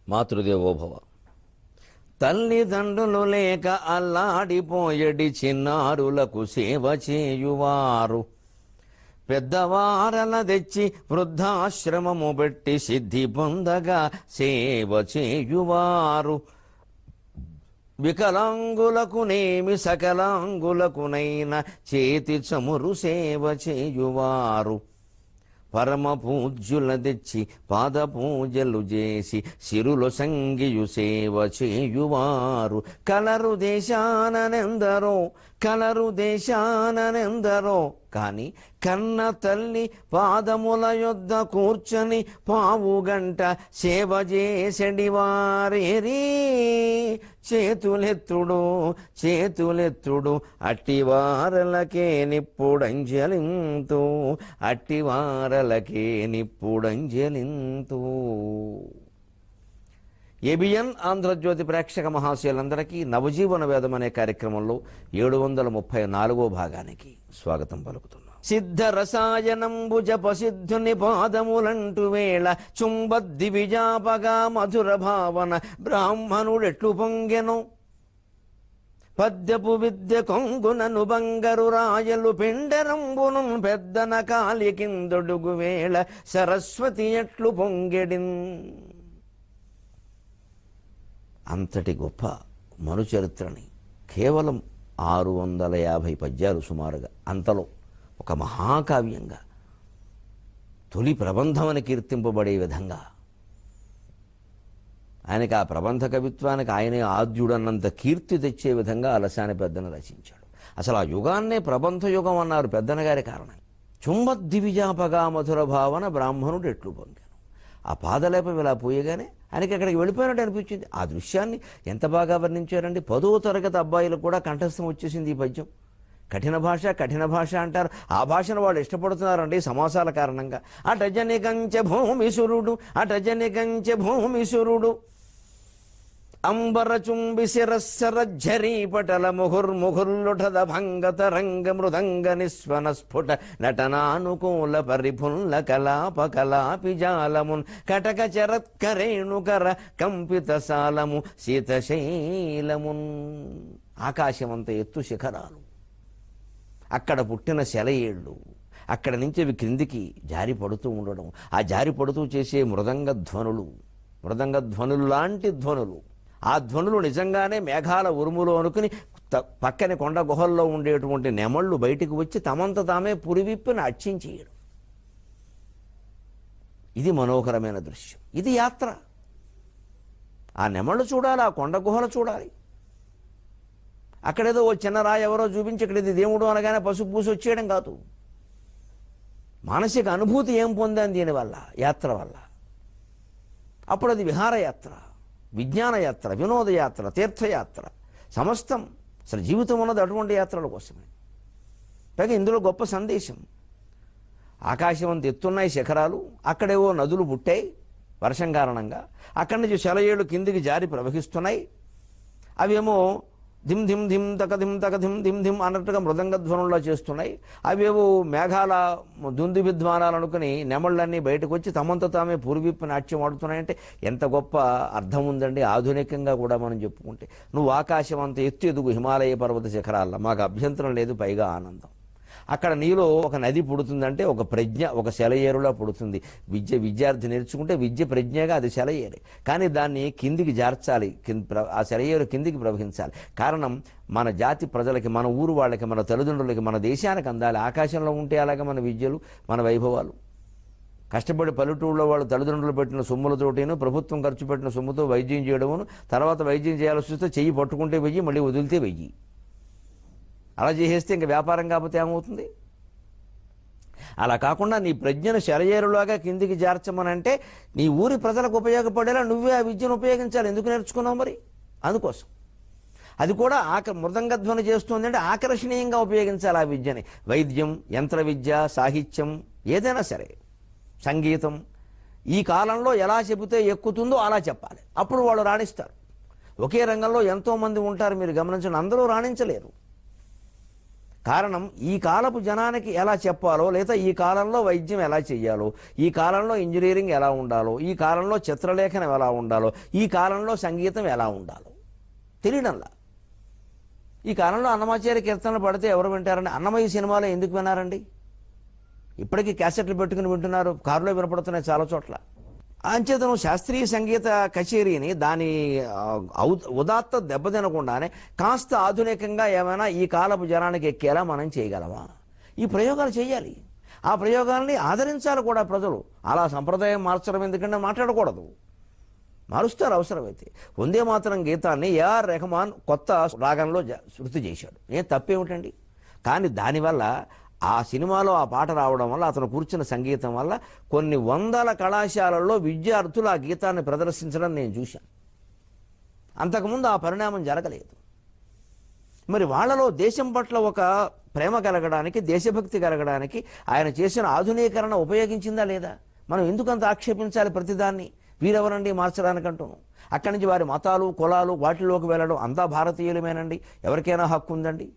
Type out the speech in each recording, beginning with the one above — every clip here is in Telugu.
మాతృదేవోభవ. తల్లిదండ్రులు లేక అల్లాడిపోయడి చిన్నారులకు సేవ చేయువారు, పెద్దవారల తెచ్చి వృద్ధాశ్రమము పెట్టి సిద్ధి పొందగా సేవ చేయువారు, వికలాంగులకునేమి సకలాంగులకునైన చేతి చమురు సేవ చేయువారు, పరమ పూజ్యుల తెచ్చి పాద పూజలు చేసి సిరులు సంగియు సేవ చేయువారు, కలరు దేశాననెందరో కలరు దేశాననెందరో కాని కన్న తల్లి పాదముల యొద్ద కూర్చొని పావుగంట సేవ చేసడి వారేరీ, చేతులెత్తుడు చేతులెత్తుడు అట్టివారలకే నిప్పుడంజలింతు, అట్టివారలకే నిప్పుడంజలింతు. ఏబిఎన్ ఆంధ్రజ్యోతి ప్రేక్షక మహాశయులందరికీ నవజీవన వేదం అనే కార్యక్రమంలో 734వ భాగానికి స్వాగతం పలుకుతున్నాం. సిద్ధ రసాయనంబు జపసిద్ధుని పాదములంటు వేళ చుంబద్ది విజాపగా మధుర భావన బ్రాహ్మణుడెట్లు పొంగెను, పద్యపు విద్య కొంగునను బంగరు రాయలు పిండరంబును పెద్దన కాలి కిందొడుగు వేళ సరస్వతి ఎట్లు పొంగెడిన్. అంతటి గొప్ప మనుచరిత్రని కేవలం 650 పద్యాలు సుమారుగా, అంతలో ఒక మహాకావ్యంగా తొలి ప్రబంధమని కీర్తింపబడే విధంగా ఆయనకి ఆ ప్రబంధ కవిత్వానికి ఆయనే ఆద్యుడన్నంత కీర్తి తెచ్చే విధంగా అలసాని పెద్దన రచించాడు. అసలు ఆ యుగాన్నే ప్రబంధ యుగం అన్నారు పెద్దన గారి కారణం. చుంబద్దివిజాపగా మధుర భావన బ్రాహ్మణుడు ఎట్లు పొంగాను. ఆ పాదలేపం ఇలా పోయగానే ఆయనకి అక్కడికి వెళ్ళిపోయినట్టు అనిపించింది. ఆ దృశ్యాన్ని ఎంత బాగా వర్ణించారండి. 10వ తరగతి అబ్బాయిలకు కూడా కంఠస్థం వచ్చేసింది ఈ పద్యం. కఠిన భాష అంటారు. ఆ భాషను వాళ్ళు ఇష్టపడుతున్నారండి సమాసాల కారణంగా. అటజని కంచె భూమిసురుడు అంబర చుంబి శిరస్సరజ్జరీ పటల ముహుర్ముహుర్లుఠద భంగత రంగ మృదంగ నిస్వన స్ఫుట నటనానుకూల పరిఫుల్ల కలాప కలాపిజాలమున్ కటక చరత్కరేణుకర కంపిత సాలము శీతశైలమున్. ఆకాశమంత ఎత్తు శిఖరాలు, అక్కడ పుట్టిన సెలయేళ్ళు, అక్కడి నుంచి అవి క్రిందికి జారి పడుతూ ఉండడం, ఆ జారి పడుతూ చేసే మృదంగ ధ్వనులు లాంటి ధ్వనులు, ఆ ధ్వనులు నిజంగానే మేఘాల ఉరుములు అనుకుని పక్కని కొండ గుహల్లో ఉండేటువంటి నెమళ్ళు బయటికి వచ్చి తమంత తామే పురివిప్పిన అర్చించేయడం. ఇది మనోహరమైన దృశ్యం. ఇది యాత్ర. ఆ నెమళ్ళు చూడాలి, ఆ కొండ గుహలు చూడాలి. అక్కడేదో ఓ చిన్న రాయి ఎవరో చూపించి ఇక్కడ ఇది దేవుడు అనగానే పసుపు పూసి వచ్చేయడం కాదు. మానసిక అనుభూతి ఏం పొందాను దీనివల్ల, యాత్ర వల్ల. అప్పుడు అది విహారయాత్ర, విజ్ఞానయాత్ర, వినోదయాత్ర, తీర్థయాత్ర, సమస్తం. అసలు జీవితం ఉన్నది అటువంటి యాత్రల కోసమే. పైగా ఇందులో గొప్ప సందేశం. ఆకాశం అంత ఎత్తున్నాయి శిఖరాలు, అక్కడేవో నదులు పుట్టాయి వర్షం కారణంగా, అక్కడి నుంచి సెలయేళ్ళు కిందికి జారి ప్రవహిస్తున్నాయి. అవేమో ధిమ్ ధిమ్ ధిమ్ తక ధిమ్ తక ధిమ్ ధిమ్ ధిమ్ అన్నట్టుగా మృదంగ ధ్వనుల్లో చేస్తున్నాయి. అవేవో మేఘాల దుందు విద్వానాలు అనుకుని నెమళ్ళన్నీ బయటకు వచ్చి తమంత తామే పూర్వీప్పు నాట్యం ఆడుతున్నాయంటే ఎంత గొప్ప అర్థం ఉందండి. ఆధునికంగా కూడా మనం చెప్పుకుంటే, నువ్వు ఆకాశం అంత ఎత్తు ఎదుగు హిమాలయ పర్వత శిఖరాల్లో, మాకు అభ్యంతరం లేదు, పైగా ఆనందం. అక్కడ నీలో ఒక నది పుడుతుందంటే ఒక ప్రజ్ఞ, ఒక సెలయేరులా పుడుతుంది. విద్యార్థి నేర్చుకుంటే విద్య ప్రజ్ఞగా అది సెలయేరే. కానీ దాన్ని కిందికి జార్చాలి, ఆ సెలయేరు కిందికి ప్రవహించాలి. కారణం మన జాతి ప్రజలకి, మన ఊరు వాళ్ళకి, మన తల్లిదండ్రులకి, మన దేశానికి అందాలి. ఆకాశంలో ఉంటే అలాగే మన విద్యలు, మన వైభవాలు. కష్టపడి పల్లెటూళ్ళలో వాళ్ళు తల్లిదండ్రులు పెట్టిన సొమ్ములతోటిను, ప్రభుత్వం ఖర్చు పెట్టిన సొమ్ముతో వైద్యం చేయడమును, తర్వాత వైద్యం చేయాల్సి వస్తే చెయ్యి పట్టుకుంటే వెయ్యి, మళ్ళీ వదిలితే వెయ్యి. అలా చేసేస్తే ఇంక వ్యాపారం కాకపోతే ఏమవుతుంది? అలా కాకుండా నీ ప్రజ్ఞను సెలయేరులాగా కిందికి చేర్చమనంటే నీ ఊరి ప్రజలకు ఉపయోగపడేలా నువ్వే ఆ విద్యను ఉపయోగించాలి. ఎందుకు నేర్చుకున్నావు మరి? అందుకోసం. అది కూడా మృదంగధ్వని చేస్తుంది అంటే ఆకర్షణీయంగా ఉపయోగించాలి ఆ విద్యని. వైద్యం, యంత్ర విద్య, సాహిత్యం, ఏదైనా సరే, సంగీతం, ఈ కాలంలో ఎలా చెబితే ఎక్కుతుందో అలా చెప్పాలి. అప్పుడు వాళ్ళు రాణిస్తారు. ఒకే రంగంలో ఎంతోమంది ఉంటారు, మీరు గమనించండి, అందరూ రాణించలేరు. కారణం ఈ కాలపు జనానికి ఎలా చెప్పాలో, లేదా ఈ కాలంలో వైద్యం ఎలా చెయ్యాలో, ఈ కాలంలో ఇంజనీరింగ్ ఎలా ఉండాలో, ఈ కాలంలో చిత్రలేఖనం ఎలా ఉండాలో, ఈ కాలంలో సంగీతం ఎలా ఉండాలో తెలియడంలా. ఈ కాలంలో అన్నమాచార్య కీర్తనలు పడితే ఎవరు వింటారండి? అన్నమయ్య సినిమాలో ఎందుకు విన్నారండి? ఇప్పటికీ క్యాసెట్లు పెట్టుకుని వింటున్నారు, కారులో వినపడుతున్నాయి చాలా చోట్ల. అంచేతను శాస్త్రీయ సంగీత కచేరీని దాని ఉదాత్త దెబ్బతినకుండానే కాస్త ఆధునికంగా ఏమైనా ఈ కాలపు జనానికి ఎక్కేలా మనం చేయగలమా? ఈ ప్రయోగాలు చేయాలి. ఆ ప్రయోగాల్ని ఆదరించాలి కూడా ప్రజలు. అలా సంప్రదాయం మార్చడం ఎందుకంటే మాట్లాడకూడదు, మారుస్తారు అవసరమైతే. వందే మాతరం గీతాన్ని ఏఆర్ రెహమాన్ కొత్త రాగంలో శృతి చేశాడు, ఏం తప్పేమిటండి? కానీ దానివల్ల ఆ సినిమాలో ఆ పాట రావడం వల్ల, అతను కూర్చున్న సంగీతం వల్ల కొన్ని వందల కళాశాలల్లో విద్యార్థులు ఆ గీతాన్ని ప్రదర్శించడం నేను చూశాను. అంతకుముందు ఆ పరిణామం జరగలేదు. మరి వాళ్ళలో దేశం పట్ల ఒక ప్రేమ కలగడానికి, దేశభక్తి కలగడానికి ఆయన చేసిన ఆధునీకరణ ఉపయోగించిందా లేదా? మనం ఎందుకంత ఆక్షేపించాలి ప్రతిదాన్ని? వీరెవరండి మార్చడానికంటూను? అక్కడి నుంచి వారి మతాలు, కులాలు వాటిలోకి వెళ్ళడం, అంతా భారతీయులమేనండి, ఎవరికైనా హక్కు ఉందండి?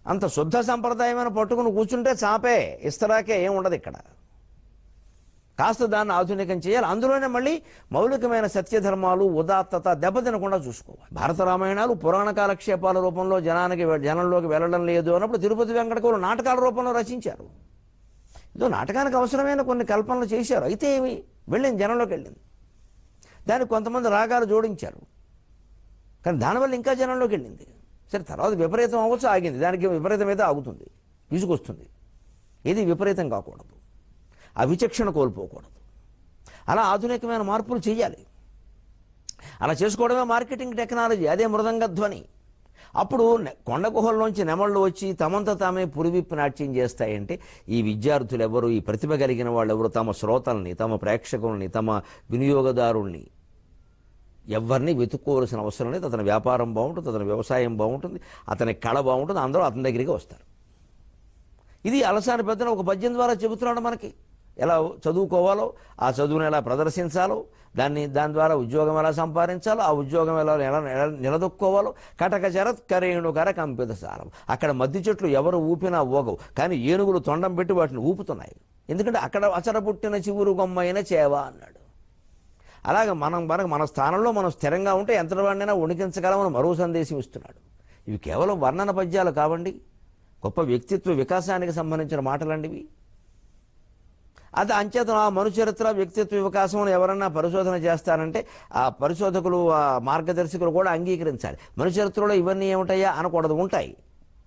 అంత శుద్ధ సంప్రదాయమైన పట్టుకుని కూర్చుంటే చాపే, ఇస్తరాకే ఏం ఉండదు ఇక్కడ. కాస్త దాన్ని ఆధునికం చేయాలి. అందులోనే మళ్ళీ మౌలికమైన సత్యధర్మాలు, ఉదాత్తత దెబ్బతినకుండా చూసుకోవాలి. భారత రామాయణాలు పురాణ కాలక్షేపాల రూపంలో జనంలోకి వెళ్ళడం లేదు అన్నప్పుడు తిరుపతి వెంకటకవులు నాటకాల రూపంలో రచించారు. ఏదో నాటకానికి అవసరమైన కొన్ని కల్పనలు చేశారు, అయితే ఏమి వెళ్ళింది, జనంలోకి వెళ్ళింది. దానికి కొంతమంది రాగాలు జోడించారు, కానీ దానివల్ల ఇంకా జనంలోకి వెళ్ళింది. సరే, తర్వాత విపరీతం అవ్వచ్చు, ఆగింది. దానికి విపరీతం అయితే ఆగుతుంది, విసుగొస్తుంది. ఏది విపరీతం కాకూడదు, ఆ విచక్షణ కోల్పోకూడదు. అలా ఆధునికమైన మార్పులు చేయాలి. అలా చేసుకోవడమే మార్కెటింగ్ టెక్నాలజీ, అదే మృదంగ ధ్వని. అప్పుడు కొండ గుహల్లోంచి నెమళ్ళు వచ్చి తమంత తామే పురివిప్పి నాట్యం చేస్తాయంటే ఈ విద్యార్థులు ఎవరు, ఈ ప్రతిభ కలిగిన వాళ్ళు ఎవరు, తమ శ్రోతల్ని, తమ ప్రేక్షకుల్ని, తమ వినియోగదారుల్ని ఎవరిని వెతుక్కోవాల్సిన అవసరం లేదు. అతని వ్యాపారం బాగుంటుంది, అతని వ్యవసాయం బాగుంటుంది, అతని కళ బాగుంటుంది, అందరూ అతని దగ్గరికి వస్తారు. ఇది అలసాని పెద్దన ఒక పద్యం ద్వారా చెబుతున్నాడు మనకి. ఎలా చదువుకోవాలో, ఆ చదువును ఎలా ప్రదర్శించాలో, దాని ద్వారా ఉద్యోగం ఎలా సంపాదించాలో, ఆ ఉద్యోగం ఎలా నిలదొక్కోవాలో. కటక చరత్కరేణుకర కంపిత సారం. అక్కడ మద్ది చెట్లు ఎవరు ఊపినా ఊగవు, కానీ ఏనుగులు తొండం పెట్టి వాటిని ఊపుతున్నాయి. ఎందుకంటే అక్కడ అచర పుట్టిన చివురు గొమ్మైన చేవ అన్నాడు. అలాగే మన స్థానంలో మనం స్థిరంగా ఉంటే ఎంతటి వాడినైనా వణికించగలమని మరో సందేశం ఇస్తున్నాడు. ఇవి కేవలం వర్ణన పద్యాలు కావండి, గొప్ప వ్యక్తిత్వ వికాసానికి సంబంధించిన మాటలండి ఇవి. అది అంచేతను ఆ మనుచరిత్ర, వ్యక్తిత్వ వికాసం ఎవరన్నా పరిశోధన చేస్తారంటే ఆ పరిశోధకులు, ఆ మార్గదర్శకులు కూడా అంగీకరించాలి. మనుచరిత్రలో ఇవన్నీ ఏమిటాయా అనకూడదు, ఉంటాయి.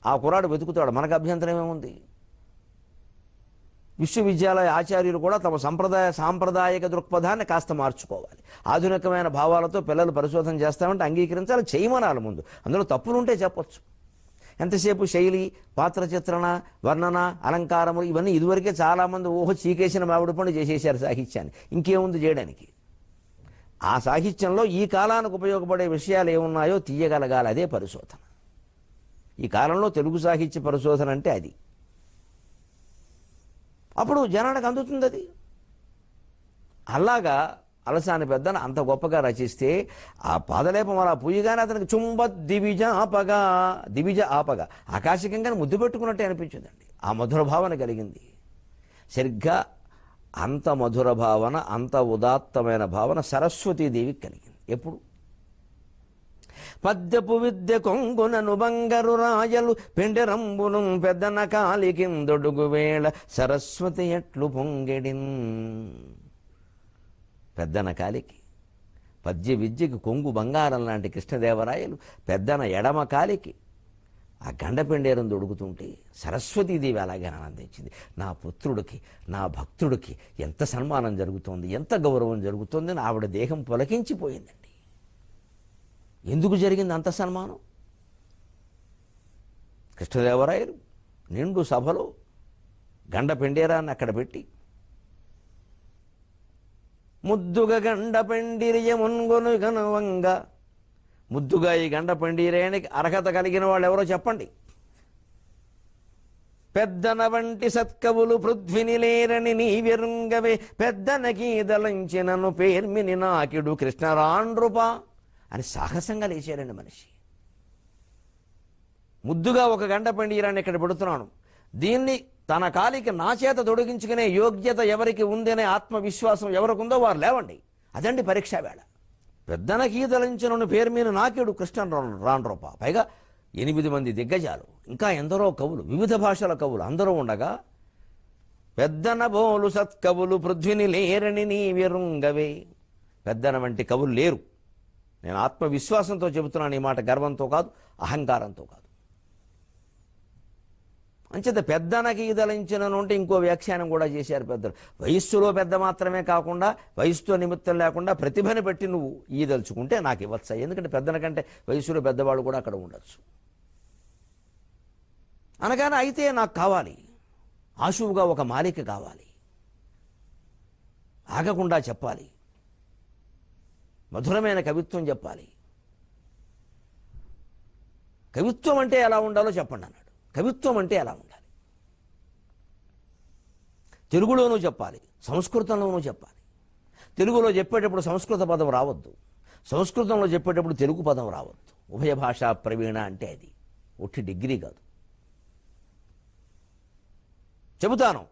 ఆ కుర్రాడు వెతుకుతాడు, మనకు అభ్యంతరం ఏముంది? విశ్వవిద్యాలయ ఆచార్యులు కూడా తమ సాంప్రదాయక దృక్పథాన్ని కాస్త మార్చుకోవాలి. ఆధునికమైన భావాలతో పిల్లలు పరిశోధన చేస్తామంటే అంగీకరించాలి, చేయమనాలి ముందు. అందులో తప్పులుంటే చెప్పొచ్చు. ఎంతసేపు శైలి, పాత్ర చిత్రణ, వర్ణన, అలంకారములు ఇవన్నీ ఇదివరకే చాలామంది చీకేసిన మామిడి పండు చేసేసారు సాహిత్యాన్ని. ఇంకేముంది చేయడానికి? ఆ సాహిత్యంలో ఈ కాలానికి ఉపయోగపడే విషయాలు ఏమున్నాయో తీయగలగాలి, అదే పరిశోధన. ఈ కాలంలో తెలుగు సాహిత్య పరిశోధన అంటే అది. అప్పుడు జనానికి అందుతుంది అది. అలాగా అలసాని పెద్దన అంత గొప్పగా రచిస్తే ఆ పాదలేపం అలా పూయగానే అతనికి దివిజ ఆపగా ఆకాశికంగానే ముద్దు పెట్టుకున్నట్టే అనిపించిందండి. ఆ మధుర భావన కలిగింది. సరిగ్గా అంత మధుర భావన, అంత ఉదాత్తమైన భావన సరస్వతీదేవికి కలిగింది. ఎప్పుడు? పద్యపు విద్య కొంగునను బంగరు రాయలు పెండెరంబును పెద్దన కాలి కిందొడుగు వేళ సరస్వతి ఎట్లు పొంగెడిన్. పెద్దన కాలికి పద్య విద్యకి కొంగు బంగారం లాంటి కృష్ణదేవరాయలు పెద్దన ఎడమ కాలికి ఆ గండపెండేరం దొడుకుతుంటే సరస్వతీదేవి అలాగే ఆనందించింది. నా పుత్రుడికి, నా భక్తుడికి ఎంత సన్మానం జరుగుతోంది, ఎంత గౌరవం జరుగుతోంది అని ఆవిడ దేహం పులకించిపోయిందండి. ఎందుకు జరిగింది అంత సన్మానం? కృష్ణదేవరాయలు నిండు సభలో గండపెండేరాన్ని అక్కడ పెట్టి ముద్దుగా గండపెండిరియ మున్గొను గనవంగా, ముద్దుగా ఈ గండపెండిరేనికి అర్హత కలిగిన వాళ్ళు ఎవరో చెప్పండి. పెద్దన వంటి సత్కవులు పృథ్విని లేరని నీవెరుంగవే, పెద్దనకీదలంచినను పేర్మిని నాకిడు కృష్ణరాండ్రుప అని సాహసంగా లేచాడండి మనిషి. ముద్దుగా ఒక గంట పండిరాన్ని ఇక్కడ పెడుతున్నాను. దీన్ని తన కాలికి నా చేత తొడిగించుకునే యోగ్యత ఎవరికి ఉందనే ఆత్మవిశ్వాసం ఎవరికి ఉందో వారు లేవండి. అదండి పరీక్షా వేళ. పెద్దనకీ తలంచిన పేరు మీద నాకేడు కృష్ణ రాండ్రూప, పైగా 8 మంది దిగ్గజాలు, ఇంకా ఎందరో కవులు, వివిధ భాషల కవులు అందరూ ఉండగా పెద్దన బోలు సత్కవులు పృథ్విని లేరని నీ విరుంగవే. పెద్దన వంటి కవులు లేరు. నేను ఆత్మవిశ్వాసంతో చెబుతున్నాను ఈ మాట, గర్వంతో కాదు, అహంకారంతో కాదు. అంచేత పెద్దనకి ఈదలించినను అంటే ఇంకో వ్యాఖ్యానం కూడా చేశారు పెద్దలు. వయస్సులో పెద్ద మాత్రమే కాకుండా, వయస్సుతో నిమిత్తం లేకుండా ప్రతిభని బట్టి నువ్వు ఈదలుచుకుంటే నాకు ఇవ్వచ్చా. ఎందుకంటే పెద్దన కంటే వయస్సులో పెద్దవాళ్ళు కూడా అక్కడ ఉండొచ్చు. అనగానే అయితే నాకు కావాలి, ఆశువుగా ఒక మాలిక కావాలి, ఆగకుండా చెప్పాలి, మధురమైన కవిత్వం చెప్పాలి. కవిత్వం అంటే ఎలా ఉండాలో చెప్పండి అన్నాడు. కవిత్వం అంటే ఎలా ఉండాలి? తెలుగులోనూ చెప్పాలి, సంస్కృతంలోనూ చెప్పాలి. తెలుగులో చెప్పేటప్పుడు సంస్కృత పదం రావద్దు, సంస్కృతంలో చెప్పేటప్పుడు తెలుగు పదం రావద్దు. ఉభయ భాషా ప్రవీణ అంటే అది ఒట్టి డిగ్రీ కాదు. చెబుతాను,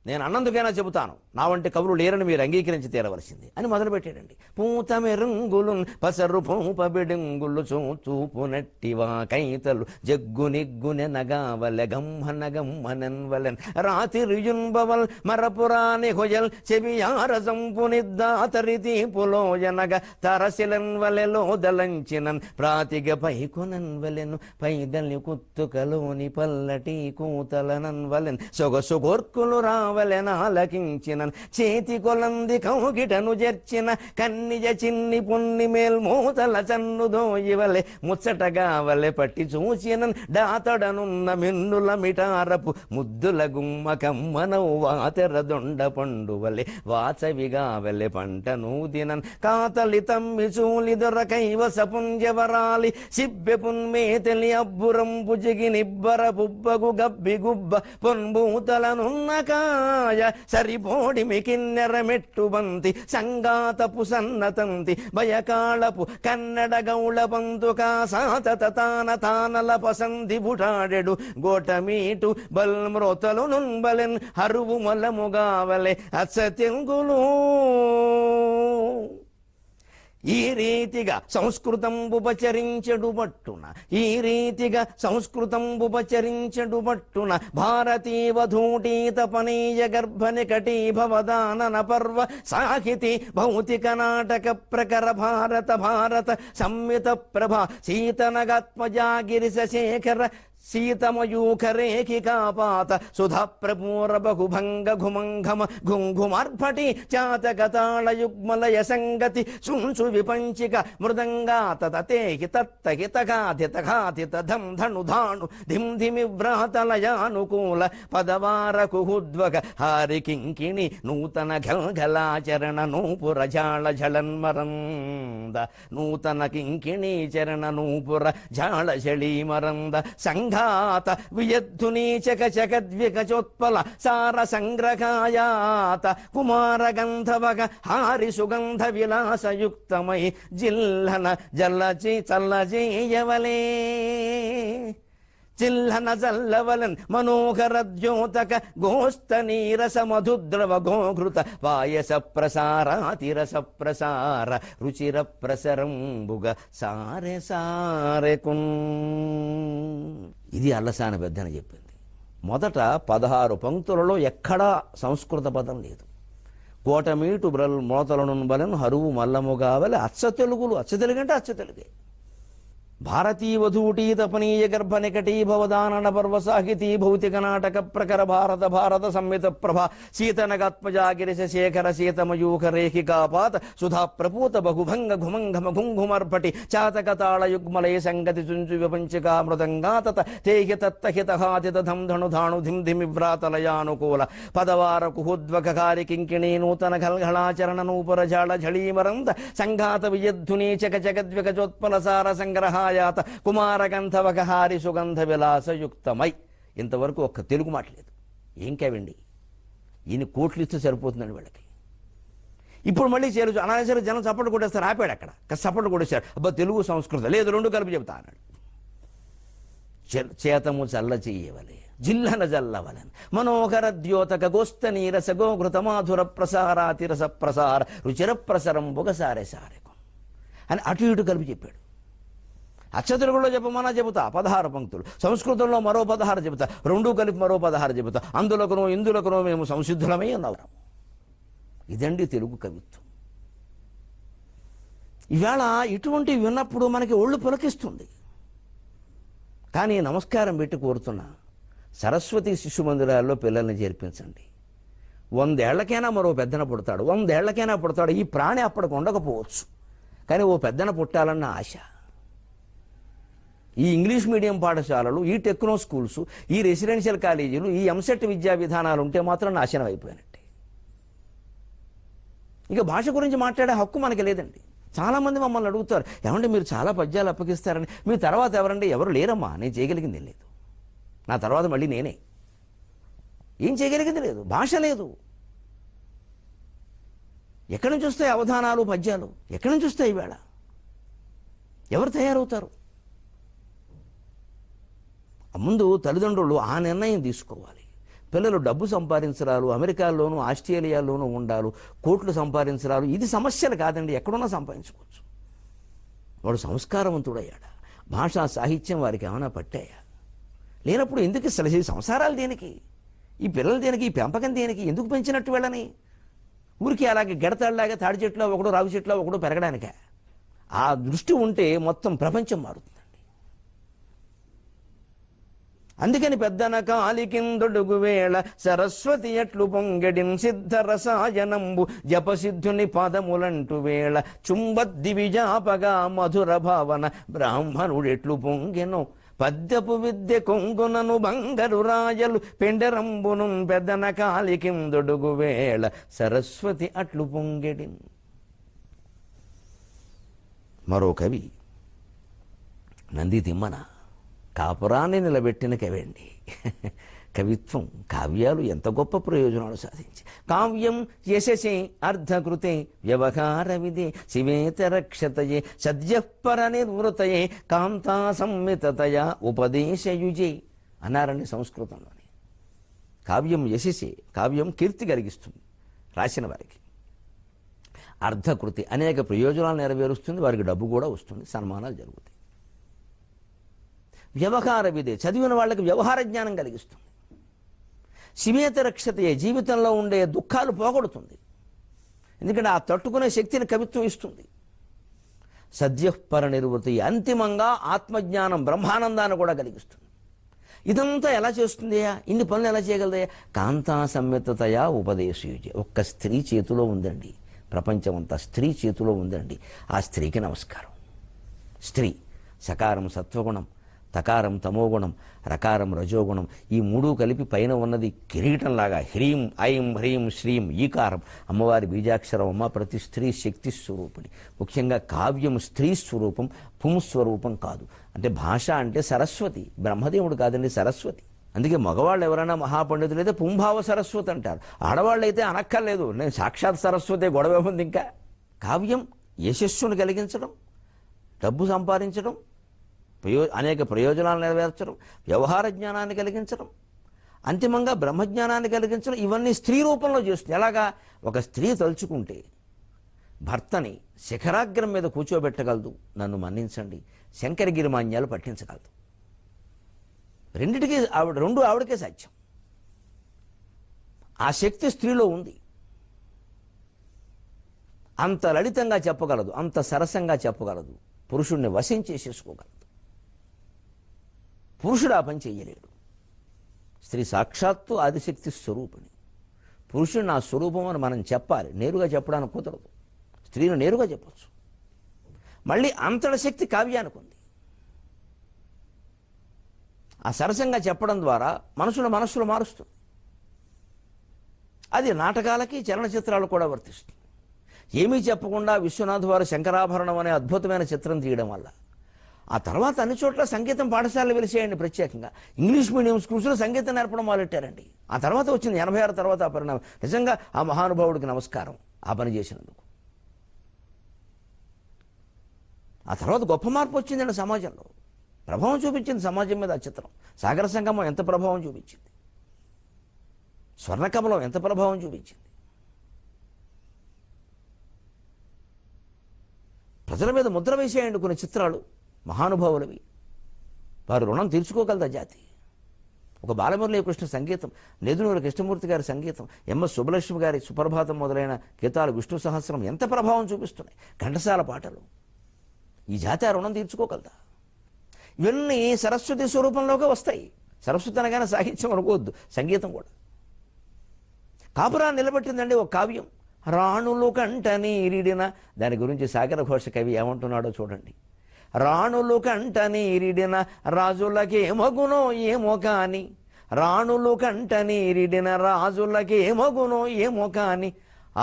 నేను అన్నందుకైనా చెబుతాను, నా వంటి కవులు లేరని మీరు అంగీకరించి తీరవలసింది అని మొదలుపెట్టాడండి. పూతమెరుంగులు పసరు పూపబిడుంగులు చూపు నట్టివా కైతలు జగ్గు నిగ్గునె నగావలె గమ్మన గమ్మనెన్వలెన్ రాతిరియున్బవల్ మరపురాని హొయల్ చెవియార సంపునిద్దాతరి తీపులోయనగ తరసిలెన్వలెలో దలంచినన్ ప్రాతిగ పైకొనన్వలెను పైదలి కుత్తుకలోని పల్లటి కూతలనన్వలెన్ సొగసు గోర్కులు రావలెనాలకించిన చేతి కొలంది కౌగిటను జర్చిన కన్నిజ చిన్ని పొన్ని మేల్మూతల చన్నుదోయివలె ముచ్చటగా వలె పట్టి చూచిన డాతడనున్న మిన్నుల మిటారపు ముద్దుల గుమ్మ కమ్మనవు వాతెర దొండ పండువలె వాచవిగా వలె పంట నూదినన్ కాతలి తమ్మి చూలి దొరకైవ సపుంజవరాలి సిబ్బె పున్మేతలి అబ్బురం బుజిగి నిబ్బర బుబ్బగు గబ్బి గుబ్బ పొన్బూతలనున్న కాయ సరిపోడి మికిన్నెర మెట్టు బంతి సంగాతపు సన్నతంతి భయకాళపు కన్నడ గౌళ బంతుకా సాతత తాన తానల పసంది బుటాడెడు గోటమీటు బల్మ్రోతలు నుంబలెన్ హరువు మొలముగావలె అచ్చ తెంగులు. ఈ రీతిగా సంస్కృతంబుపచరించెడు పట్టున, ఈ రీతిగా సంస్కృతంబుపచరించెడు పట్టున భారతీవధూటీత పనీయ గర్భనికటీభవదానన పర్వ సాహితి భౌతిక నాటక ప్రకర భారత భారత సంమిత ప్రభ సీతనగాత్మజాగిరిశ శేఖర సీతమయూఖరేఖికాపాత సుధా ప్రపూర బహుభంగ ఘుమంఘమ ఘుంఘుమార్భటి చాతకతాళయుగ్మలయ సంగతి సుంసు విపంచిక మృదంగాత తేహి తత్తహితఘాతితఘాతిత ధం ధనుధాను ధిం ధిమి వ్రాతలయానుకూల పదవార కుహుద్వగ హారి కింకిణి నూతన ఘల్ఘలాచరణ నూపుర ఝాళ ఝళన్మరంద నూతన కింకిణీ చరణ నూపుర ఝాళ ఝళీమరంద సంఘాత వియద్ధునీచక చకద్వికచోత్పల సార సంగ్రహాయాత కుమార గంధవగ హారి సుగంధ విలాసయుక్తమై జిల్లన జల్లచి చల్లజేయవలే చిల్లన జల్లవలన్ మనోహర ద్యోతక గోస్త నీరస మధుద్రవ గోఘృత పాయస ప్రసారాతిరస ప్రసార రుచిర ప్రసరంబుగ సారె సారెకున్. ఇది అల్లసాని పెద్దని చెప్పింది. మొదట 16 పంక్తులలో ఎక్కడా సంస్కృత పదం లేదు. కోటమీటు బ్రల్ మోతలను బలను హరువు మల్లముగావలె అచ్చ తెలుగులు, అచ్చ తెలుగు అంటే అచ్చ తెలుగే. భారతీవధూటీత పనీయ గర్భ నికటీభవదానన పర్వ సాహితీ భౌతిక నాటక ప్రకర భారత భారత సంమిత ప్రభ సీతనగాత్మజాగిరిశ శేఖర సీతమయూఖ రేఖికాపాత సుధా ప్రపూత బహుభంగ ఘుమంఘమ ఘుంఘుమర్పటి చాతకతాళయుగ్మలయ సంగతి చుంచు విపంచికా మృదంగాతత తేహి తత్తహితహాతిత ధం ధనుధాను ధిం ధిమి వ్రాతలయానుకూల పదవార కుహుద్వకారి కింకిణీ నూతన ఘల్ఘళాచరణ నూపుర ఝాళ ఝళీమరంత సంఘాత వియద్ధునీచక జగద్వికచోత్పల సార సంగ్రహ కుమారగంధవక హారి సుగంధ విలాసయుక్తమై. ఇంతవరకు ఒక్క తెలుగు మాట లేదు. ఏం కావండి, ఈయన కోట్లు ఇస్తే సరిపోతుందండి వీళ్ళకి. ఇప్పుడు మళ్ళీ చేరు అనాసరి జనం చప్పట్లు కొట్టేస్తారు, ఆపాడు అక్కడ చప్పట్లు కొట్టేశాడు. అబ్బా తెలుగు సంస్కృతం లేదు, రెండు కలిపి చెబుతా అన్నాడు. చేతము చల్ల చెయ్యవలే జిల్లన జల్లవలెన్ మనోహర ద్యోతక గోస్త నీరస గోఘృత మాధుర ప్రసారాతిరస ప్రసార రుచిర ప్రసరం బొగసారే సారెకం అని అటు ఇటు కలిపి చెప్పాడు. అచ్చతెలుగులో చెప్పమన్నా చెబుతా 16 పంక్తులు, సంస్కృతంలో మరో 16 చెబుతా, రెండూ కలిపి మరో 16 చెబుతా. అందులకునో ఇందులకునో మేము సంసిద్ధులమై ఉన్నాం. ఇదండి తెలుగు కవిత్వం. ఈవేళ ఇటువంటి విన్నప్పుడు మనకి ఒళ్ళు పులకిస్తుంది. కానీ నమస్కారం పెట్టి కోరుతున్నా, సరస్వతి శిశు మందిరాల్లో పిల్లల్ని చేర్పించండి. 100 ఏళ్లకైనా మరో పెద్దన పుడతాడు, 100 ఏళ్లకైనా పుడతాడు. ఈ ప్రాణి అప్పటికి ఉండకపోవచ్చు, కానీ ఓ పెద్దన పుట్టాలన్న ఆశ. ఈ ఇంగ్లీష్ మీడియం పాఠశాలలు, ఈ టెక్నో స్కూల్స్, ఈ రెసిడెన్షియల్ కాలేజీలు, ఈ ఎంసెట్ విద్యా విధానాలు ఉంటే మాత్రం నాశనం అయిపోయినట్టే. ఇక భాష గురించి మాట్లాడే హక్కు మనకి లేదండి. చాలామంది మమ్మల్ని అడుగుతారు, ఏమంటే మీరు చాలా పద్యాలు అప్పగిస్తారని, మీ తర్వాత ఎవరండి? ఎవరు లేరమ్మా, నేను చేయగలిగింది లేదు. నా తర్వాత మళ్ళీ నేనే. ఏం చేయగలిగింది లేదు, భాష లేదు. ఎక్కడి నుంచి వస్తాయి అవధానాలు, పద్యాలు? ఎక్కడి నుంచి వస్తాయి? ఈవేళ ఎవరు తయారవుతారు? ముందు తల్లిదండ్రులు ఆ నిర్ణయం తీసుకోవాలి. పిల్లలు డబ్బు సంపాదించరాలు, అమెరికాలోనూ ఆస్ట్రేలియాలోనూ ఉండాలి, కోట్లు సంపాదించరాలు, ఇది సమస్యలు కాదండి. ఎక్కడున్నా సంపాదించుకోవచ్చు. వాడు సంస్కారవంతుడయ్యాడా? భాషా సాహిత్యం వారికి ఏమైనా పట్టాయా? లేనప్పుడు ఎందుకు అసలు ఈ సంసారాలు దేనికి? ఈ పిల్లలు దేనికి? ఈ పెంపకం దేనికి? ఎందుకు పెంచినట్టు వెళ్ళని? ఊరికి అలాగే గెడతాడులాగా తాడి చెట్లో ఒకడు, రావి చెట్లో ఒకడు పెరగడానికే. ఆ దృష్టి ఉంటే మొత్తం ప్రపంచం మారుతుంది. అందుకని పెద్దన కాలికిందొడుగు వేళ సరస్వతి ఎట్లు పొంగెడిన్ సిద్ధ రసాయనంబు జపసిద్ధుని పదములంటు వేళ చుంబద్ది విజాపగా మధుర భావన బ్రాహ్మణుడెట్లు పొంగెను పద్యపు విద్య కొంగునను బంగరు రాజలు పెండరంబును పెద్దన కాలికిందొడుగు వేళ సరస్వతి అట్లు పొంగెడిన్. మరో కవి నంది తిమ్మన కాపురాన్ని నిలబెట్టిన కవండి. కవిత్వం, కావ్యాలు ఎంత గొప్ప ప్రయోజనాలు సాధించి. కావ్యం యశసి అర్ధకృతే వ్యవహార విదే శివేతరక్షతయే సద్యపర నిర్వృతయే కాంతా సంమితతయా ఉపదేశయుజే అన్నారండి సంస్కృతంలోని. కావ్యం యశసి, కావ్యం కీర్తి కలిగిస్తుంది రాసిన వారికి. అర్ధకృతి అనేక ప్రయోజనాలు నెరవేరుస్తుంది, వారికి డబ్బు కూడా వస్తుంది, సన్మానాలు జరుగుతాయి. వ్యవహార విదే చదివిన వాళ్ళకి వ్యవహార జ్ఞానం కలిగిస్తుంది. శివేత రక్షతయే జీవితంలో ఉండే దుఃఖాలు పోగొడుతుంది. ఎందుకంటే ఆ తట్టుకునే శక్తిని కవిత్వం ఇస్తుంది. సద్యపర నిర్వృతి అంతిమంగా ఆత్మజ్ఞానం, బ్రహ్మానందాన్ని కూడా కలిగిస్తుంది. ఇదంతా ఎలా చేస్తుందయ్యా? ఇన్ని పనులు ఎలా చేయగలదయ్యా? కాంతా సంయతతయా ఉపదేశయుజే. ఒక్క స్త్రీ చేతిలో ఉందండి ప్రపంచం అంతా, స్త్రీ చేతిలో ఉందండి. ఆ స్త్రీకి నమస్కారం. స్త్రీ సకారం సత్వగుణం, తకారం తమోగుణం, రకారం రజోగుణం, ఈ మూడు కలిపి పైన ఉన్నది కిరీటంలాగా హ్రీం ఐం హ్రీం శ్రీం ఈకారం. అమ్మవారి బీజాక్షరం అమ్మ. ప్రతి స్త్రీ శక్తి స్వరూపిణి. ముఖ్యంగా కావ్యం స్త్రీ స్వరూపం, పుంస్వరూపం కాదు. అంటే భాష అంటే సరస్వతి, బ్రహ్మదేవుడు కాదండి, సరస్వతి. అందుకే మగవాళ్ళు ఎవరైనా మహాపండితులు అయితే పుంభావ సరస్వతి అంటారు. ఆడవాళ్ళు అయితే అనక్కర్లేదు, నేను సాక్షాత్ సరస్వతి, గొడవ ఉంది. ఇంకా కావ్యం యశస్సును కలిగించడం, డబ్బు సంపాదించడం, అనేక ప్రయోజనాలు నెరవేర్చడం, వ్యవహార జ్ఞానాన్ని కలిగించడం, అంతిమంగా బ్రహ్మజ్ఞానాన్ని కలిగించడం, ఇవన్నీ స్త్రీ రూపంలో చేస్తుంది. ఎలాగా? ఒక స్త్రీ తలుచుకుంటే భర్తని శిఖరాగ్రం మీద కూర్చోబెట్టగలదు, నన్ను మన్నించండి, శంకరగిరి మాన్యాలు పట్టించగలదు. రెండిటికి రెండు ఆవిడకే సాధ్యం. ఆ శక్తి స్త్రీలో ఉంది. అంత లలితంగా చెప్పగలదు, అంత సరసంగా చెప్పగలదు, పురుషుణ్ణి వశం చేసేసుకోగలదు. పురుషుడు ఆ పని చెయ్యలేడు. స్త్రీ సాక్షాత్తు ఆదిశక్తి స్వరూపిణి. పురుషుడు నా స్వరూపం అని మనం చెప్పాలి, నేరుగా చెప్పడానికి కుదరదు. స్త్రీని నేరుగా చెప్పచ్చు. మళ్ళీ అంతటి శక్తి కావ్యానికి ఉంది. ఆ సరసంగా చెప్పడం ద్వారా మనస్సులు మారుస్తుంది. అది నాటకాలకి, చలనచిత్రాలు కూడా వర్తిస్తుంది. ఏమీ చెప్పకుండా విశ్వనాథ్ వారు శంకరాభరణం అనే అద్భుతమైన చిత్రం తీయడం వల్ల ఆ తర్వాత అన్ని చోట్ల సంగీతం పాఠశాలలు వెలిసేయండి. ప్రత్యేకంగా ఇంగ్లీష్ మీడియం స్కూల్స్లో సంగీతం నేర్పడం మొదలెట్టారండి. ఆ తర్వాత వచ్చింది 86 తర్వాత ఆ పరిణామం. నిజంగా ఆ మహానుభావుడికి నమస్కారం ఆ పని చేసినందుకు. ఆ తర్వాత గొప్ప మార్పు వచ్చిందండి సమాజంలో. ప్రభావం చూపించింది సమాజం మీద ఆ చిత్రం. సాగర సంగమం ఎంత ప్రభావం చూపించింది, స్వర్ణకమలం ఎంత ప్రభావం చూపించింది. ప్రజల మీద ముద్ర వేసేయండి కొన్ని చిత్రాలు మహానుభావులవి. వారు రుణం తీర్చుకోగలదా జాతి? ఒక బాలమురళీకృష్ణ సంగీతం, నేదునూరి కృష్ణమూర్తి గారి సంగీతం, ఎంఎస్ సుబ్బలక్ష్మి గారి సుప్రభాతం మొదలైన గీతాలు, విష్ణు సహస్రం ఎంత ప్రభావం చూపిస్తున్నాయి. ఘంటసాల పాటలు. ఈ జాతి ఆ రుణం తీర్చుకోగలదా? ఇవన్నీ సరస్వతి స్వరూపంలోకి వస్తాయి. సరస్వతి అనగానే సాహిత్యం అనుకోవద్దు, సంగీతం కూడా. కాపురాన్ని నిలబెట్టిందండి ఒక కావ్యం, రాణులు కంట నీరిడిన. దాని గురించి సాగర ఘోష కవి ఏమంటున్నాడో చూడండి. రాణులు కంట నీరిడిన రాజులకేమగునో ఏమో కాని, రాణులు కంట నీరిడిన రాజులకేమగునో ఏమో కాని,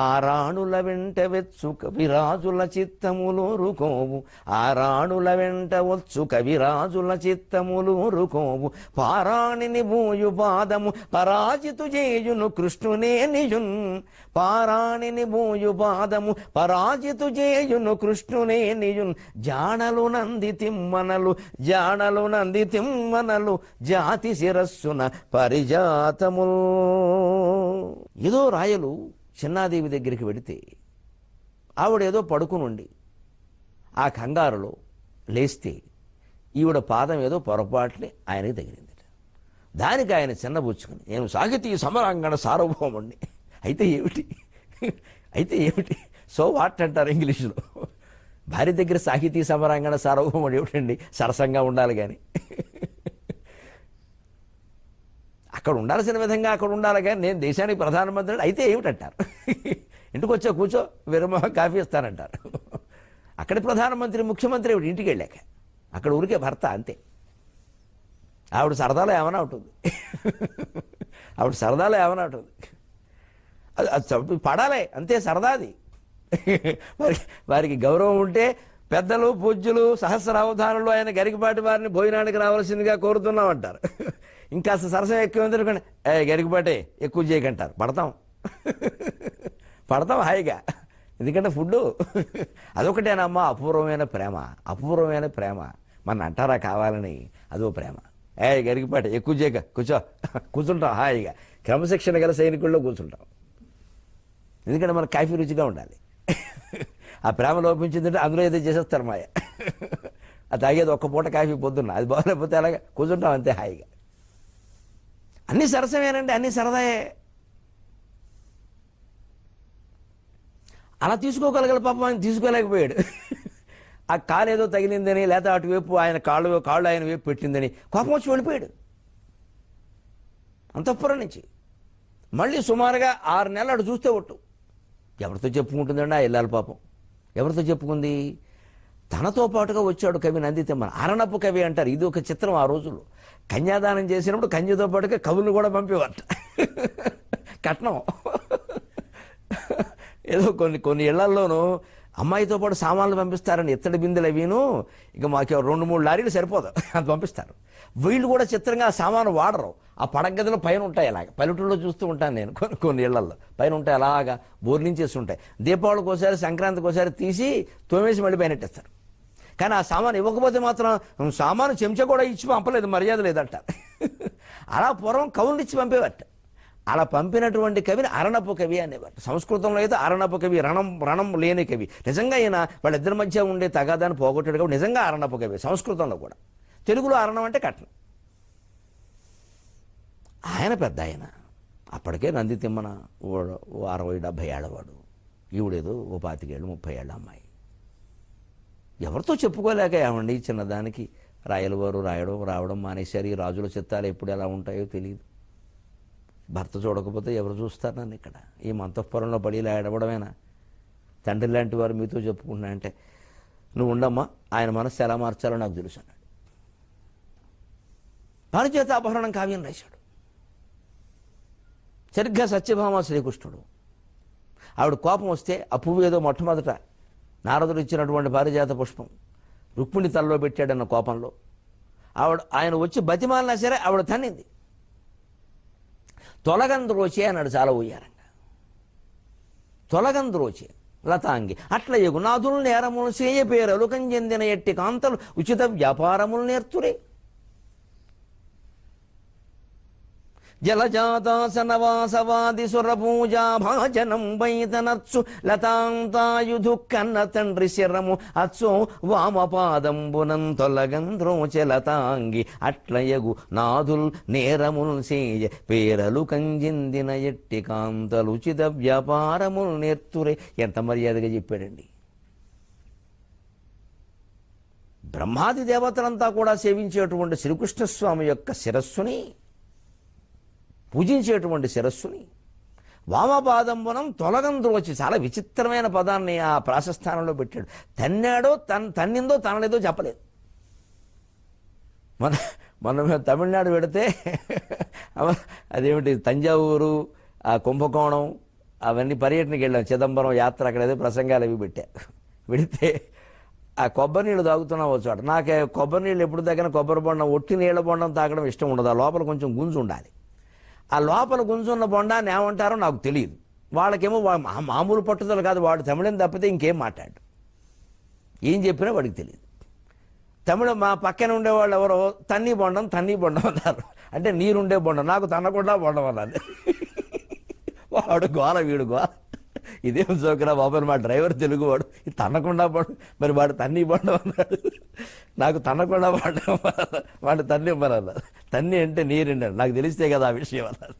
ఆ రాణుల వెంట వెచ్చు కవిరాజుల చిత్తములూరుకోవు, ఆ రాణుల వెంట వచ్చు కవిరాజుల చిత్తములూరుకోవు, పారాణిని భూయు పాదము పరాజితు చేయును కృష్ణునే నిజున్, పారాణిని భూయు పాదము పరాజితు చేయును కృష్ణునే నిజున్, జాణలు నంది తిమ్మనలు, జాణలు నంది తిమ్మనలు, జాతి శిరస్సున పరిజాతముల్. ఏదో రాయలు చిన్నాదేవి దగ్గరికి వెడితే ఆవిడేదో పడుకునుండి ఆ కంగారులో లేస్తే ఈవిడ పాదం ఏదో పొరపాటుని ఆయనకి తగిలింది. దానికి ఆయన చిన్నబుచ్చుకుని, నేను సాహితీ సమరాంగణ సార్వభౌముణ్ణి. అయితే ఏమిటి, అయితే ఏమిటి, సో వాట్ అంటారు ఇంగ్లీషులో. భార్య దగ్గర సాహితీ సమరాంగణ సార్వభౌముడు ఏమిటండి, సరసంగా ఉండాలి కానీ. అక్కడ ఉండాల్సిన విధంగా అక్కడ ఉండాలి కానీ నేను దేశానికి ప్రధానమంత్రి అయితే ఏమిటంటారు. ఇంటికి వచ్చా కూర్చో, విరమ కాఫీ ఇస్తానంటారు. అక్కడి ప్రధానమంత్రి ముఖ్యమంత్రి ఏమిటి, ఇంటికి వెళ్ళాక అక్కడ ఊరికే భర్త అంతే. ఆవిడ సరదాలో ఏమైనా ఉంటుంది, ఆవిడ సరదాలో ఏమైనా ఉంటుంది, అది పడాలి అంతే, సరదాది. వారికి గౌరవం ఉంటే పెద్దలు పూజ్యులు సహస్రావధానులు ఆయన గరికపాటి వారిని భోజనానికి రావాల్సిందిగా కోరుతున్నామంటారు. ఇంకా సరసం ఎక్కువ ఉందనుకోండి, గరికపాటే ఎక్కువ చేయకంటారు. పడతాం హాయిగా, ఎందుకంటే ఫుడ్ అదొకటేనమ్మా అపూర్వమైన ప్రేమ, అపూర్వమైన ప్రేమ. మన అంటారా కావాలని, అదో ప్రేమ. గరికపాటే ఎక్కువ చేయక కూర్చుంటాం హాయిగా, క్రమశిక్షణ గల సైనికుల్లో కూర్చుంటాం. ఎందుకంటే మన కాఫీ రుచిగా ఉండాలి. ఆ ప్రేమ లోపించిందంటే అందులో ఏదో చేసేస్తారు మాయ. అది తాగేది ఒక్క పూట కాఫీ పొద్దున్న, అది బాగలేకపోతే అలాగే కూర్చుంటాం అంతే హాయిగా. అన్నీ సరసమేనండి, అన్నీ సరదాయే. అలా తీసుకోగలగల పాపం ఆయన తీసుకోలేకపోయాడు. ఆ కాలు ఏదో తగిలిందని, లేదా అటువైపు ఆయన కాళ్ళు ఆయన వైపు పెట్టిందని కోపం వచ్చి వెళ్ళిపోయాడు అంతఃపురం నుంచి. మళ్ళీ సుమారుగా 6 నెలలు అటు చూస్తే ఒట్టు. ఎవరితో చెప్పుకుంటుందండి ఆ ఇల్లాలి పాపం, ఎవరితో చెప్పుకుంది? తనతో పాటుగా వచ్చాడు కవి నందితిమ్మన, అరణపు కవి అంటారు. ఇది ఒక చిత్రం. ఆ రోజుల్లో కన్యాదానం చేసినప్పుడు కన్యతో పాటుగా కవులు కూడా పంపేవారట, కట్నం. ఏదో కొన్ని ఇళ్లల్లోనూ అమ్మాయితో పాటు సామాన్లు పంపిస్తారని, ఇత్తడి బిందెలు అవిను, ఇక మాకు 2-3 లారీలు సరిపోదు అది పంపిస్తారు. వీళ్ళు కూడా చిత్రంగా ఆ సామాను వాడరు. ఆ పడగదిలో పైన ఉంటాయి, అలాగా పల్లెటూరులో చూస్తూ ఉంటాను నేను. కొన్ని ఇళ్లల్లో పైన ఉంటాయి, అలాగా బోర్లించేసి ఉంటాయి. దీపావళికి ఒకసారి, సంక్రాంతికి ఒకసారి తీసి తోమేసి మళ్ళీ పైనట్టేస్తారు. కానీ ఆ సామాను ఇవ్వకపోతే మాత్రం సామాను చెంచా కూడా ఇచ్చి పంపలేదు, మర్యాద లేదంటారు. అలా పూర్వం కవులు ఇచ్చి పంపేవారట. అలా పంపినటువంటి కవిని అరణపు కవి అనేవారు. సంస్కృతంలో అయితే అరణపు కవి, రణం లేని కవి. నిజంగా ఈయన వాళ్ళిద్దరి మధ్య ఉండే తగాదాన్ని పోగొట్టాడు కాబట్టి నిజంగా అరణపు కవి సంస్కృతంలో కూడా. తెలుగులో అరణం అంటే కట్నం. ఆయన పెద్ద ఆయన, అప్పటికే నందితిమ్మన 60-70 ఏళ్ళవాడు, ఈవిడేదో 25 ఏళ్ళు 30 ఏళ్ళ అమ్మాయి. ఎవరితో చెప్పుకోలేక ఏమండి చిన్నదానికి రాయలవారు రావడం మానేశారు. ఈ రాజుల చిత్తాలు ఎప్పుడు ఎలా ఉంటాయో తెలియదు. భర్త చూడకపోతే ఎవరు చూస్తారు నన్ను ఇక్కడ? ఈ మంతఃపురంలో పడి ఇలా ఏడవడమేనా? తండ్రి లాంటి వారు మీతో చెప్పుకుంటున్నా అంటే, నువ్వు ఉండమ్మా, ఆయన మనస్సు ఎలా మార్చాలో నాకు తెలుసు అన్నాడు. పారిజాత అపహరణం కావ్యం రాశాడు. సరిగ్గా సత్యభామ శ్రీకృష్ణుడు. ఆవిడ కోపం వస్తే ఆ పువ్వు ఏదో మొట్టమొదట నారదుడు ఇచ్చినటువంటి పారిజాత పుష్పం రుక్మిణి తలలో పెట్టాడన్న కోపంలో ఆయన వచ్చి బతిమాలినా సరే ఆవిడ తన్నింది. తొలగంద్రోచే అన్నాడు చాలా ఉయ్యారంగా. తొలగంద్రోచే, లతాంగి అట్ల యగునాథులు నేరములు సేయ పేరలుకం చెందిన ఎట్టి కాంతలు ఉచిత వ్యాపారములు నేర్తురే జలజాతాసనవాసవాది సురపూజా భాజనం వైతనత్సు లతాంతాయుధు కన్న తండ్రి శరము అత్సో వామపాదంబునం తొలగంద్రోచ లతాంగి అట్లయగు నాదుల్ నేరముల్ సేయ పేరలు కంజిందిన ఎట్టి కాంతలు ఉచిత వ్యాపారములు నేర్తురే. ఎంత మర్యాదగా చెప్పాడండి. బ్రహ్మాది దేవతలంతా కూడా సేవించేటువంటి శ్రీకృష్ణస్వామి యొక్క శిరస్సుని, పూజించేటువంటి శిరస్సుని వామపాదంబునం తొలగంద్రోచి, చాలా విచిత్రమైన పదాన్ని ఆ ప్రాశస్థానంలో పెట్టాడు. తన్నాడో తన్నిందో తనలేదో చెప్పలేదు. మనం తమిళనాడు పెడితే అదేమిటి తంజావూరు, ఆ కుంభకోణం, అవన్నీ పర్యటనకి వెళ్ళాం. చిదంబరం యాత్ర, అక్కడ ఏదో ప్రసంగాలు అవి పెడితే ఆ కొబ్బరి నీళ్ళు తాగుతున్నాం ఒక చోట. నాకు కొబ్బరి నీళ్ళు ఎప్పుడు తగ్గిన కొబ్బరి బొండం, ఒట్టి నీళ్ళ బొండం తాగడం ఇష్టం ఉండదు. ఆ లోపల కొంచెం గుంజు ఉండాలి. ఆ లోపల గుంజున్న బొండాన్ని ఏమంటారో నాకు తెలియదు. వాళ్ళకేమో మామూలు పట్టుదల కాదు, వాడు తమిళం తప్పితే ఇంకేం మాట్లాడు, ఏం చెప్పినా వాడికి తెలియదు. తమిళం మా పక్కన ఉండేవాళ్ళు ఎవరో తన్నీ బొండం అన్నారు. అంటే నీరుండే బొండం, నాకు తన్నకుండా బొండం అన్నది. వాడు గోల, వీడు గోల, ఇదేం జోకురా బాబు. మా డ్రైవర్ తెలుగువాడు, ఇది తన్నకుండా బొండం, మరి వాడు తన్నీ బొండం అన్నాడు. నాకు తన్నకుండా బొండం, వాడు తన్ని ఇవ్వనన్నారు. తన్ని అంటే నీరుండాడు, నాకు తెలిస్తే కదా ఆ విషయం అన్నారు.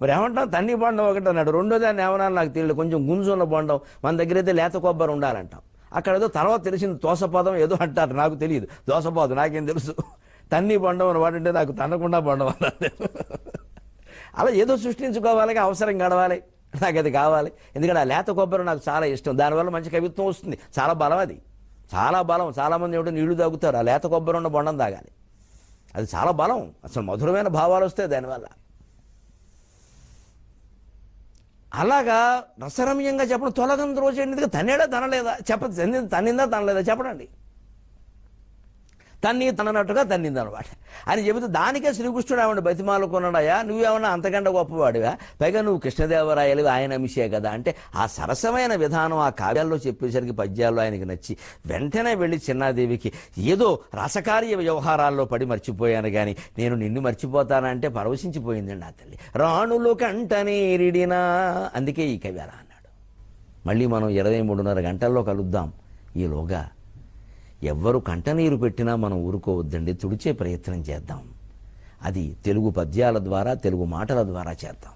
మరి ఏమంటాం, తన్ని బొండం ఒకటి అన్నాడు. రెండో దాన్ని ఏమన్నా నాకు తెలియదు, కొంచెం గుంజున్న బొండం. మన దగ్గర అయితే లేత కొబ్బరి ఉండాలంటాం. అక్కడ ఏదో తర్వాత తెలిసింది దోసపాదం ఏదో అంటారు, నాకు తెలియదు. దోసపాదం నాకేం తెలుసు. తన్ని బొండం అని వాడంటే నాకు తన్నకుండా బొండం అన్నారు. అలా ఏదో సృష్టించుకోవాలి, అవసరం గడవాలి, నాకు అది కావాలి. ఎందుకంటే ఆ లేత కొబ్బరి నాకు చాలా ఇష్టం. దానివల్ల మంచి కవిత్వం వస్తుంది. చాలా బలం, అది చాలా బలం. చాలామంది ఏమిటో నీళ్లు తాగుతారు, ఆ లేత కొబ్బరి ఉన్న బొండం తాగాలి. అది చాలా బలం, అసలు మధురమైన భావాలు వస్తాయి దానివల్ల. అలాగా రసరమ్యంగా చెప్పడం. తొలగని రోజు ఏంటిది, తనేడా తనలేదా చెప్పదు, తన్నిందా తనలేదా చెప్పడండి. తన్ని తననట్టుగా తన్నిందనమాట అని చెబుతూ, దానికే శ్రీకృష్ణుడు ఆవిడ బతిమాలుకున్నాడయా, నువ్వేమన్నా అంతకంటే గొప్పవాడివా, పైగా నువ్వు కృష్ణదేవరాయలు, ఆయన అంశే కదా అంటే, ఆ సరసమైన విధానం ఆ కావ్యాల్లో చెప్పేసరికి పద్యాల్లో ఆయనకి నచ్చి వెంటనే వెళ్ళి చిన్నాదేవికి ఏదో రసకార్య వ్యవహారాల్లో పడి మర్చిపోయాను కానీ నేను నిన్ను మర్చిపోతానంటే పరవశించిపోయిందండి ఆ తల్లి. రాణులు కంటనేరిడినా, అందుకే ఈ కవి అలా అన్నాడు. మళ్ళీ మనం 23:30 గంటల్లో కలుద్దాం. ఈలోగా ఎవ్వరు కంటనీరు పెట్టినా మనం ఊరుకోవద్దండి, తుడిచే ప్రయత్నం చేద్దాం. అది తెలుగు పద్యాల ద్వారా, తెలుగు మాటల ద్వారా చేద్దాం.